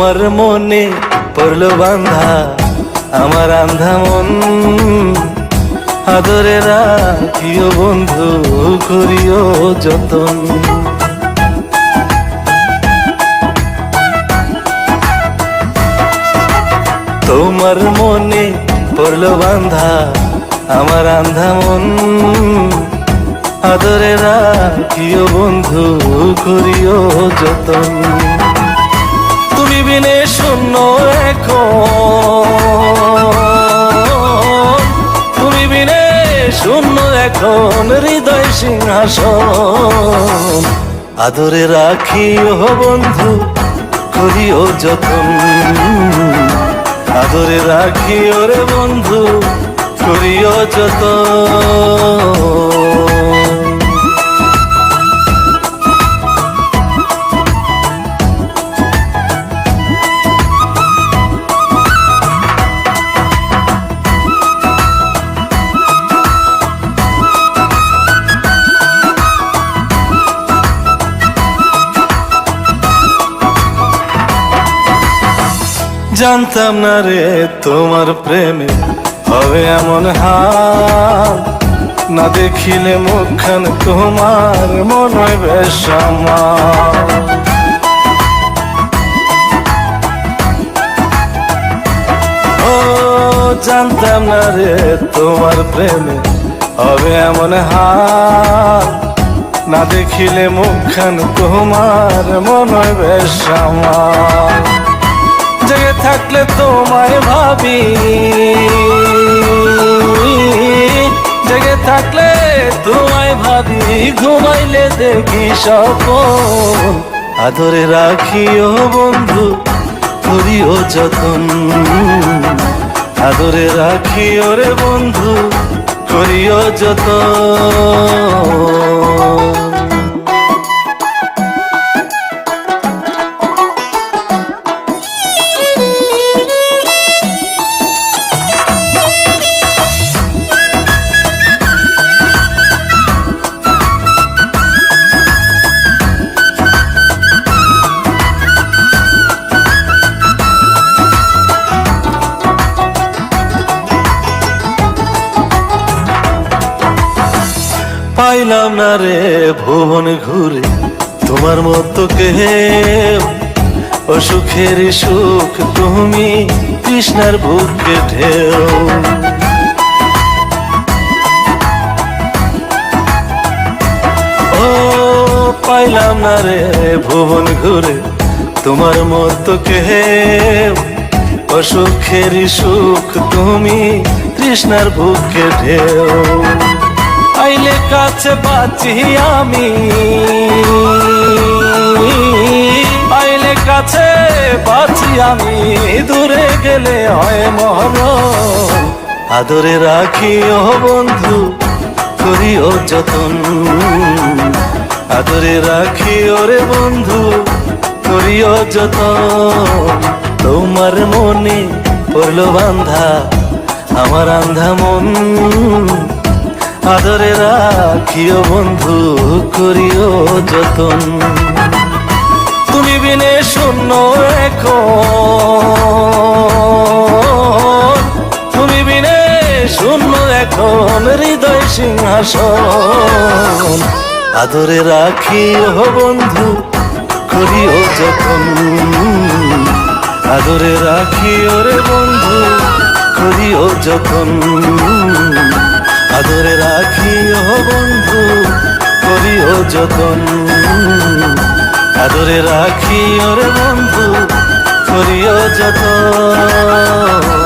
তোমার মনে পড়লো বান্ধা আমার আন্ধা মন, আদরে রাখিও বন্ধু করিও যতন। তোমার মনে পড়লো বান্ধা আমার আন্ধা মন, আদরে রাখিও বন্ধু করিও যতন। তুমি বিনে শূন্য এখন, তুমি বিনে শূন্য এখন হৃদয় সিংহাসন, আদরে রাখিও বন্ধু করিও যতন, আদরে রাখিও রে বন্ধু করিও যতন। জানতাম না রে তোমার প্রেমে হবে এমন হাল, না দেখিলে মুখখান তোমার মনে হয় বেশ আমার। ও জানতাম না রে তোমার প্রেমে হবে এমন হাল, না দেখিলে মুখখান তোমার মনে হয় বেশ আমার। জেগে থাকলে তোমায় ভাবি, জেগে থাকলে তোমায় ভাবি, ঘুমাইলে দেখি স্বপ্ন, আদরে রাখিও বন্ধু করিও যতন, আদরে রাখিও রে বন্ধু করিও যতন। পাইলাম না রে ভুবন ঘুরে তোমার মতো কেউ, অসুখের সুখ তুমি কৃষ্ণার বুকে ঢেউ। ও পাইলাম না রে ভুবন ঘুরে তোমার মতো কেউ, অসুখের সুখ তুমি কৃষ্ণার বুকে ঢেউ। আইলে কাছে বাঁচি আমি, আইলে কাছে বাঁচি আমি, দূরে গেলে হয় মরণ, আদরে রাখিও বন্ধু করিও যতন, আদরে রাখিও রে বন্ধু করিও যতন। তোমার মনে পড়লো বান্ধা আমার আন্ধা মন, আদরে রাখিও বন্ধু করিও যতন। তুমি বিনে শূন্য এখন, তুমি বিনে শূন্য এখন হৃদয় সিংহাসন, আদরে রাখিও বন্ধু করিও যতন, আদরে রাখিও রে বন্ধু করিও যতন, আদরে রাখিও বন্ধু করিও যতন, আদরে রাখিও রে বন্ধু করিও যতন।